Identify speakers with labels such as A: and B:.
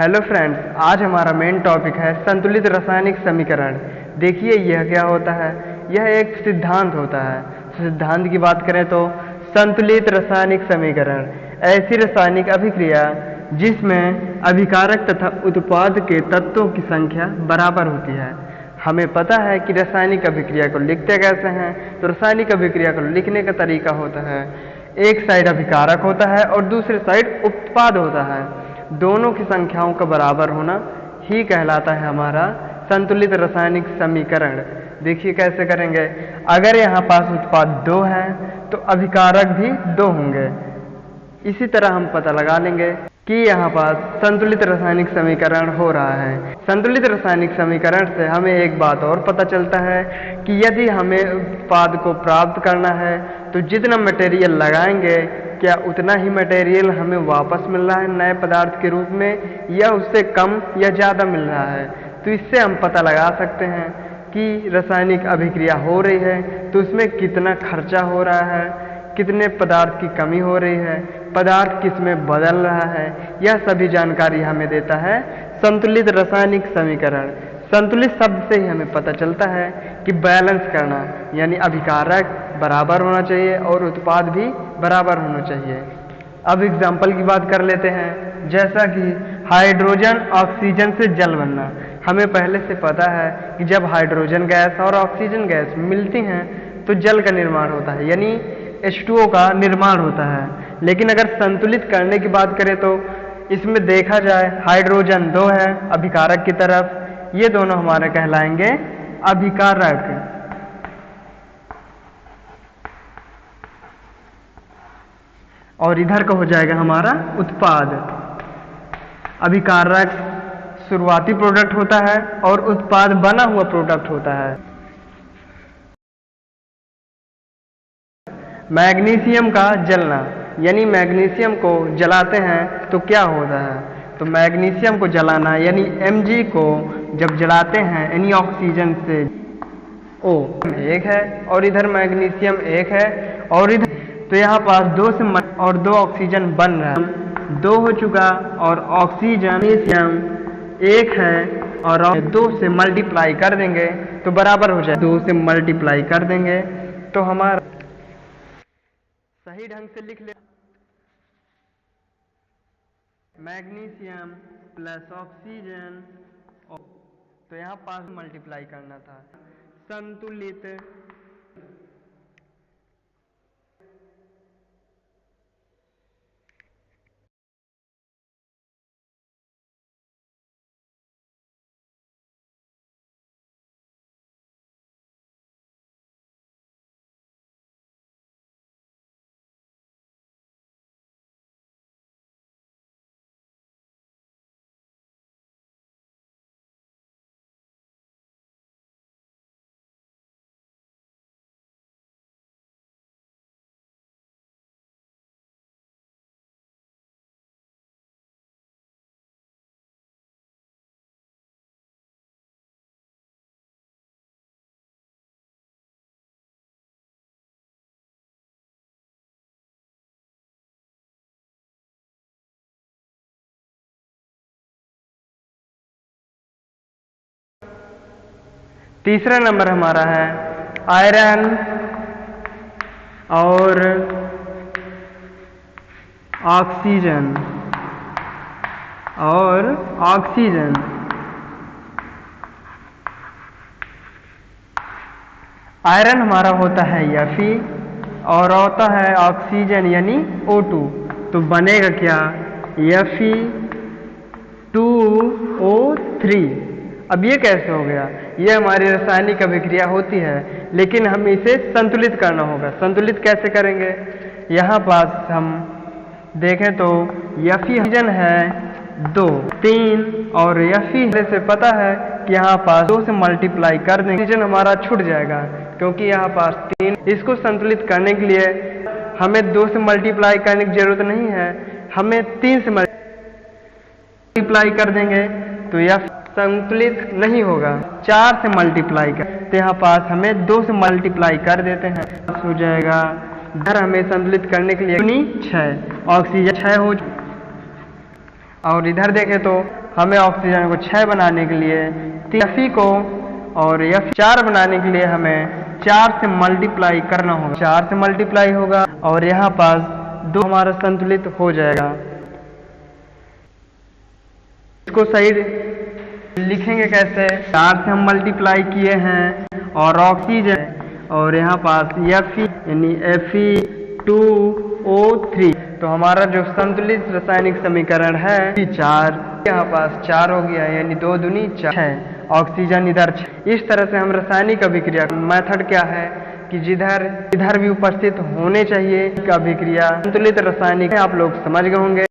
A: Hello friends, आज हमारा main topic है संतुलित रासायनिक समीकरण। देखिए यह क्या होता है। यह एक सिद्धांत होता है। सिद्धांत की बात करें तो संतुलित रासायनिक समीकरण ऐसी रासायनिक अभिक्रिया जिसमें अभिकारक तथा उत्पाद के तत्वों की संख्या बराबर होती है। हमें पता है कि रासायनिक अभिक्रिया को लिखते कैसे हैं। तो रासायनिक अभिक्रिया को लिखने का तरीका होता है, एक साइड अभिकारक होता है और दूसरी साइड उत्पाद होता है। दोनों की संख्याओं का बराबर होना ही कहलाता है हमारा संतुलित रासायनिक समीकरण। देखिए कैसे करेंगे। अगर यहाँ पास उत्पाद 2 है तो अभिकारक भी 2 होंगे। इसी तरह हम पता लगा लेंगे कि यहाँ पास संतुलित रासायनिक समीकरण हो रहा है। संतुलित रासायनिक समीकरण से हमें एक बात और पता चलता है कि यदि हमें उत्पाद को प्राप्त करना है तो जितना मटेरियल लगाएंगे क्या उतना ही मटेरियल हमें वापस मिल रहा है नए पदार्थ के रूप में, या उससे कम या ज़्यादा मिल रहा है। तो इससे हम पता लगा सकते हैं कि रासायनिक अभिक्रिया हो रही है तो उसमें कितना खर्चा हो रहा है, कितने पदार्थ की कमी हो रही है, पदार्थ किस में बदल रहा है। यह सभी जानकारी हमें देता है संतुलित रासायनिक समीकरण। संतुलित शब्द से ही हमें पता चलता है कि बैलेंस करना, यानी अभिकारक बराबर होना चाहिए और उत्पाद भी बराबर होना चाहिए। अब एग्जाम्पल की बात कर लेते हैं, जैसा कि हाइड्रोजन ऑक्सीजन से जल बनना। हमें पहले से पता है कि जब हाइड्रोजन गैस और ऑक्सीजन गैस मिलती हैं तो जल का निर्माण होता है, यानी H2O का निर्माण होता है। लेकिन अगर संतुलित करने की बात करें तो इसमें देखा जाए हाइड्रोजन 2 है अभिकारक की तरफ, ये दोनों हमारे कहलाएंगे अभिकारक। और इधर का हो जाएगा हमारा उत्पाद। अभिकारक शुरुआती प्रोडक्ट होता है और उत्पाद बना हुआ प्रोडक्ट होता है। मैग्नीशियम का जलना, यानी मैग्नीशियम को जलाते हैं तो क्या होता है। तो मैग्नीशियम को जलाना यानी Mg को जब जलाते हैं यानी ऑक्सीजन से O एक है और इधर मैग्नीशियम एक है और इधर, तो यहाँ पास 2 से और 2 ऑक्सीजन बन रहा है, 2 हो चुका और ऑक्सीजन एक है और 2 से मल्टीप्लाई कर देंगे तो बराबर हो जाए। 2 से मल्टीप्लाई कर देंगे तो हमारा सही ढंग से लिख ले, मैग्नीशियम प्लस ऑक्सीजन, तो यहाँ पास मल्टीप्लाई करना था। संतुलित तीसरा नंबर हमारा है आयरन और ऑक्सीजन आयरन हमारा होता है Fe और होता है ऑक्सीजन यानी O2। तो बनेगा क्या, Fe2O3। अब ये कैसे हो गया। ये हमारी रासायनिक अभिक्रिया होती है लेकिन हम इसे संतुलित करना होगा। संतुलित कैसे करेंगे। यहाँ पास हम देखें तो Fe ऑक्सीजन है 2, 3 और Fe से पता है कि यहाँ पास 2 से मल्टीप्लाई कर देंगे, ऑक्सीजन हमारा छूट जाएगा क्योंकि यहाँ पास 3। इसको संतुलित करने के लिए हमें 2 से मल्टीप्लाई करने की जरूरत नहीं है, हमें 3 से मल्टीप्लाई कर देंगे तो यह संतुलित नहीं होगा। 4 से मल्टीप्लाई कर, तो यहाँ पास हमें 2 से मल्टीप्लाई कर देते हैं, हो जाएगा। इधर हमें संतुलित करने के लिए 6 ऑक्सीजन 6 हो, और इधर देखें तो हमें ऑक्सीजन को 6 बनाने के लिए Fe को और F4 बनाने के लिए हमें 4 से मल्टीप्लाई करना होगा। 4 से मल्टीप्लाई होगा और यहाँ पास 2 हमारा संतुलित हो जाएगा। इसको सही लिखेंगे कैसे? 4 से हम मल्टीप्लाई किए हैं और ऑक्सीजन और यहाँ पास Fe यानी Fe2O3, तो हमारा जो संतुलित रासायनिक समीकरण है 4, यहाँ पास 4 हो गया, यानी 2 दूनी 4 है, ऑक्सीजन इधर 6। इस तरह से हम रासायनिक अभिक्रिया मेथड क्या है कि जिधर भी उपस्थित होने चाहिए अभिक्रिया संतुलित रासायनिक आप लोग समझ गए होंगे।